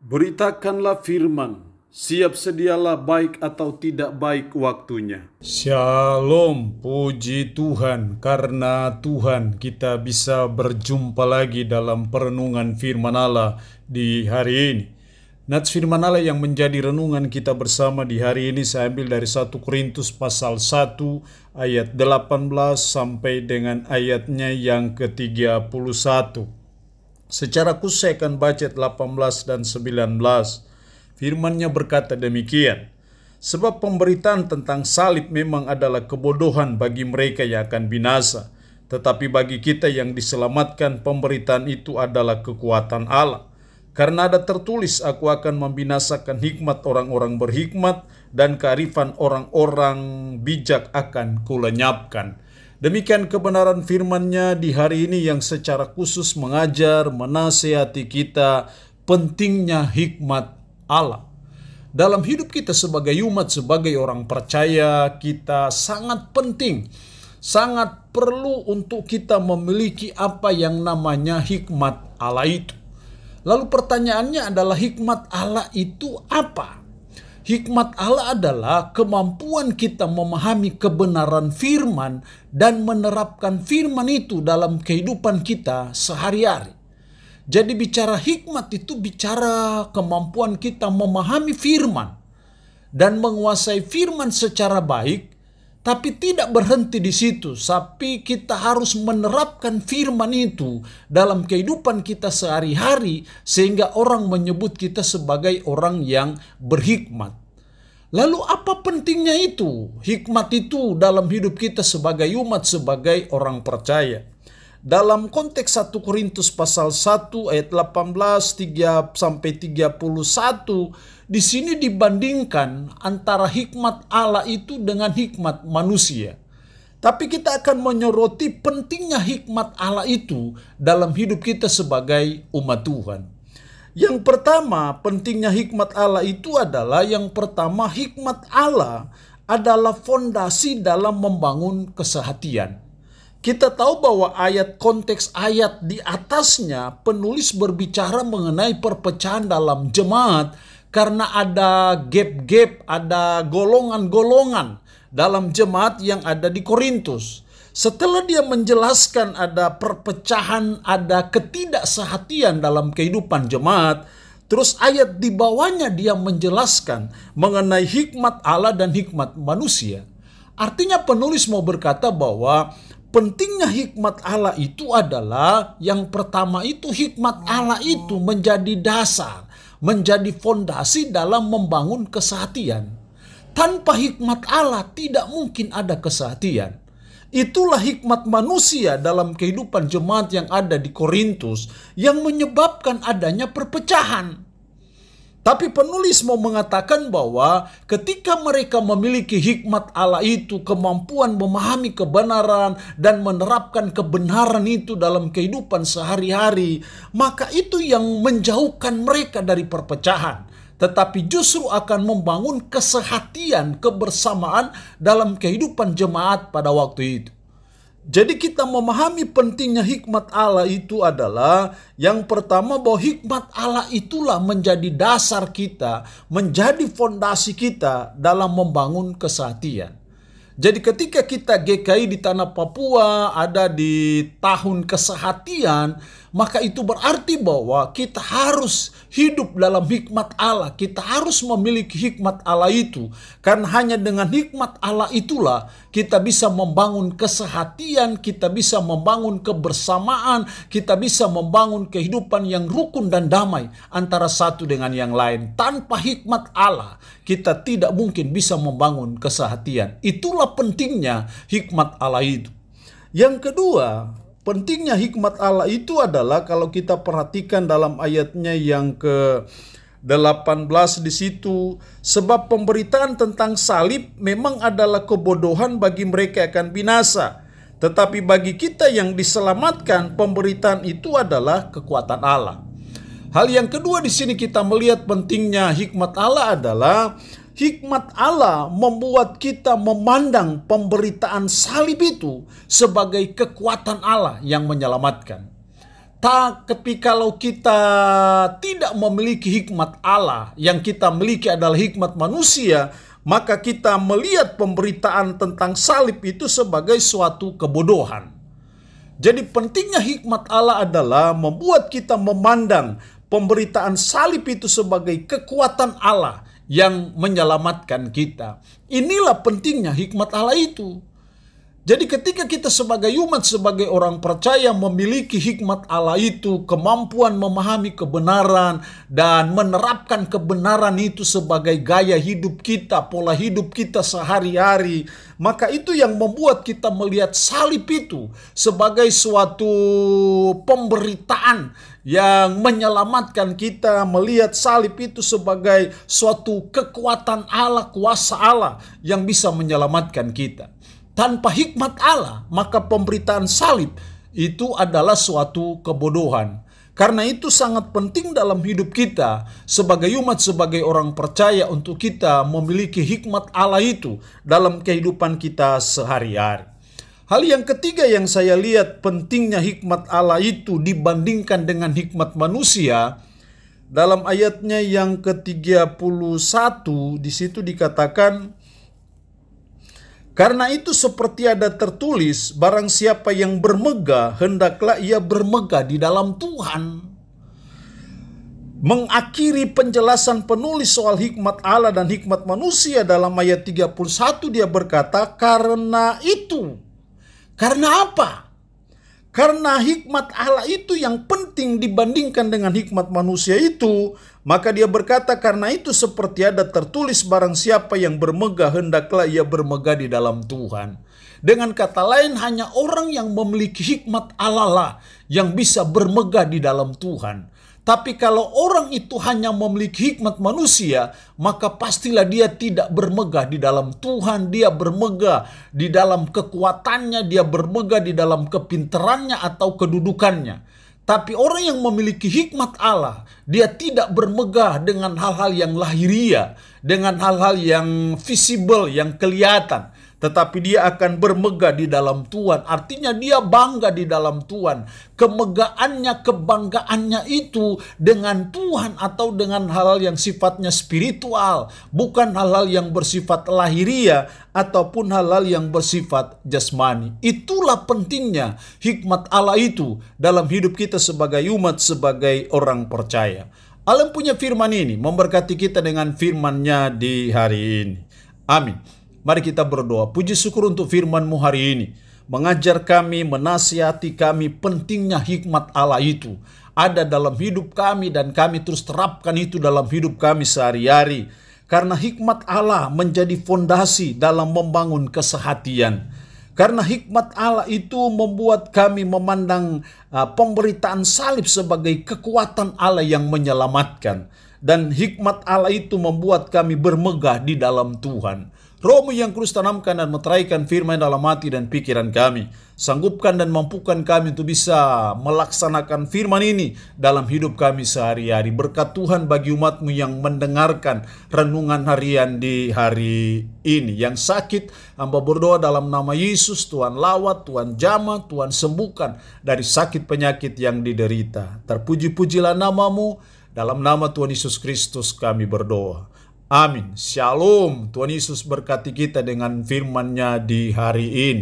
Beritakanlah firman, siap sedialah baik atau tidak baik waktunya. Shalom, puji Tuhan, karena Tuhan kita bisa berjumpa lagi dalam perenungan firman Allah di hari ini. Nats firman Allah yang menjadi renungan kita bersama di hari ini saya ambil dari 1 Korintus pasal 1 ayat 18 sampai dengan ayatnya yang ke-31. Secara khusus saya akan baca 18 dan 19. Firman-Nya berkata demikian. Sebab pemberitaan tentang salib memang adalah kebodohan bagi mereka yang akan binasa. Tetapi bagi kita yang diselamatkan, pemberitaan itu adalah kekuatan Allah. Karena ada tertulis, aku akan membinasakan hikmat orang-orang berhikmat, dan kearifan orang-orang bijak akan kulenyapkan. Demikian kebenaran firman-Nya di hari ini yang secara khusus mengajar, menasihati kita pentingnya hikmat Allah. Dalam hidup kita sebagai umat, sebagai orang percaya, kita sangat penting, sangat perlu untuk kita memiliki apa yang namanya hikmat Allah itu. Lalu pertanyaannya adalah hikmat Allah itu apa? Hikmat Allah adalah kemampuan kita memahami kebenaran firman dan menerapkan firman itu dalam kehidupan kita sehari-hari. Jadi bicara hikmat itu bicara kemampuan kita memahami firman dan menguasai firman secara baik, tapi tidak berhenti di situ. Tapi kita harus menerapkan firman itu dalam kehidupan kita sehari-hari sehingga orang menyebut kita sebagai orang yang berhikmat. Lalu apa pentingnya itu? Hikmat itu dalam hidup kita sebagai umat, sebagai orang percaya. Dalam konteks 1 Korintus pasal 1 ayat 18 sampai 31, di sini dibandingkan antara hikmat Allah itu dengan hikmat manusia. Tapi kita akan menyoroti pentingnya hikmat Allah itu dalam hidup kita sebagai umat Tuhan. Yang pertama, pentingnya hikmat Allah itu adalah yang pertama, hikmat Allah adalah fondasi dalam membangun kesehatian. Kita tahu bahwa konteks ayat di atasnya penulis berbicara mengenai perpecahan dalam jemaat karena ada gap-gap, ada golongan-golongan dalam jemaat yang ada di Korintus. Setelah dia menjelaskan ada perpecahan, ada ketidaksehatian dalam kehidupan jemaat, terus ayat di bawahnya dia menjelaskan mengenai hikmat Allah dan hikmat manusia. Artinya penulis mau berkata bahwa pentingnya hikmat Allah itu adalah yang pertama itu hikmat Allah itu menjadi dasar, menjadi fondasi dalam membangun kesehatian. Tanpa hikmat Allah tidak mungkin ada kesehatian. Itulah hikmat manusia dalam kehidupan jemaat yang ada di Korintus yang menyebabkan adanya perpecahan. Tapi penulis mau mengatakan bahwa ketika mereka memiliki hikmat Allah itu, kemampuan memahami kebenaran dan menerapkan kebenaran itu dalam kehidupan sehari-hari, maka itu yang menjauhkan mereka dari perpecahan. Tetapi justru akan membangun kesehatian, kebersamaan dalam kehidupan jemaat pada waktu itu. Jadi kita memahami pentingnya hikmat Allah itu adalah yang pertama bahwa hikmat Allah itulah menjadi dasar kita, menjadi fondasi kita dalam membangun kesehatian. Jadi ketika kita GKI di tanah Papua ada di tahun kesehatian, maka itu berarti bahwa kita harus hidup dalam hikmat Allah. Kita harus memiliki hikmat Allah itu. Karena hanya dengan hikmat Allah itulah kita bisa membangun kesehatian, kita bisa membangun kebersamaan, kita bisa membangun kehidupan yang rukun dan damai antara satu dengan yang lain. Tanpa hikmat Allah, kita tidak mungkin bisa membangun kesehatian. Itulah pentingnya hikmat Allah itu. Yang kedua, pentingnya hikmat Allah itu adalah kalau kita perhatikan dalam ayatnya yang ke-18 di situ, sebab pemberitaan tentang salib memang adalah kebodohan bagi mereka yang akan binasa, tetapi bagi kita yang diselamatkan, pemberitaan itu adalah kekuatan Allah. Hal yang kedua di sini kita melihat pentingnya hikmat Allah adalah hikmat Allah membuat kita memandang pemberitaan salib itu sebagai kekuatan Allah yang menyelamatkan. Tapi kalau kita tidak memiliki hikmat Allah, yang kita miliki adalah hikmat manusia, maka kita melihat pemberitaan tentang salib itu sebagai suatu kebodohan. Jadi pentingnya hikmat Allah adalah membuat kita memandang pemberitaan salib itu sebagai kekuatan Allah yang menyelamatkan kita. Inilah pentingnya hikmat Allah itu. Jadi ketika kita sebagai umat, sebagai orang percaya memiliki hikmat Allah itu, kemampuan memahami kebenaran dan menerapkan kebenaran itu sebagai gaya hidup kita, pola hidup kita sehari-hari, maka itu yang membuat kita melihat salib itu sebagai suatu pemberitaan yang menyelamatkan kita, melihat salib itu sebagai suatu kekuatan Allah, kuasa Allah yang bisa menyelamatkan kita. Tanpa hikmat Allah, maka pemberitaan salib itu adalah suatu kebodohan. Karena itu sangat penting dalam hidup kita sebagai umat, sebagai orang percaya untuk kita memiliki hikmat Allah itu dalam kehidupan kita sehari-hari. Hal yang ketiga yang saya lihat pentingnya hikmat Allah itu dibandingkan dengan hikmat manusia, dalam ayatnya yang ke-31 di situ dikatakan, karena itu seperti ada tertulis, barang siapa yang bermegah, hendaklah ia bermegah di dalam Tuhan. Mengakhiri penjelasan penulis soal hikmat Allah dan hikmat manusia dalam ayat 31 dia berkata, karena itu. Karena apa? Karena hikmat Allah itu yang penting dibandingkan dengan hikmat manusia itu, maka dia berkata, karena itu seperti ada tertulis, barang siapa yang bermegah, hendaklah ia bermegah di dalam Tuhan. Dengan kata lain, hanya orang yang memiliki hikmat Allah lah yang bisa bermegah di dalam Tuhan. Tapi kalau orang itu hanya memiliki hikmat manusia, maka pastilah dia tidak bermegah di dalam Tuhan. Dia bermegah di dalam kekuatannya, dia bermegah di dalam kepintarannya atau kedudukannya. Tapi orang yang memiliki hikmat Allah, dia tidak bermegah dengan hal-hal yang lahiriah, dengan hal-hal yang visible, yang kelihatan. Tetapi dia akan bermegah di dalam Tuhan. Artinya dia bangga di dalam Tuhan. Kemegahannya, kebanggaannya itu dengan Tuhan atau dengan hal-hal yang sifatnya spiritual. Bukan hal-hal yang bersifat lahiriah ataupun hal-hal yang bersifat jasmani. Itulah pentingnya hikmat Allah itu dalam hidup kita sebagai umat, sebagai orang percaya. Allah punya firman ini memberkati kita dengan firman-Nya di hari ini. Amin. Mari kita berdoa. Puji syukur untuk firman-Mu hari ini. Mengajar kami, menasihati kami pentingnya hikmat Allah itu ada dalam hidup kami dan kami terus terapkan itu dalam hidup kami sehari-hari. Karena hikmat Allah menjadi fondasi dalam membangun kesehatian. Karena hikmat Allah itu membuat kami memandang pemberitaan salib sebagai kekuatan Allah yang menyelamatkan. Dan hikmat Allah itu membuat kami bermegah di dalam Tuhan. Roh-Mu yang kudus tanamkan dan meteraikan firman dalam hati dan pikiran kami. Sanggupkan dan mampukan kami untuk bisa melaksanakan firman ini dalam hidup kami sehari-hari. Berkat Tuhan bagi umat-Mu yang mendengarkan renungan harian di hari ini. Yang sakit, hamba berdoa dalam nama Yesus, Tuhan lawat, Tuhan jamah, Tuhan sembuhkan dari sakit penyakit yang diderita. Terpuji-pujilah nama-Mu, dalam nama Tuhan Yesus Kristus kami berdoa. Amin. Shalom. Tuhan Yesus berkati kita dengan firman-Nya di hari ini.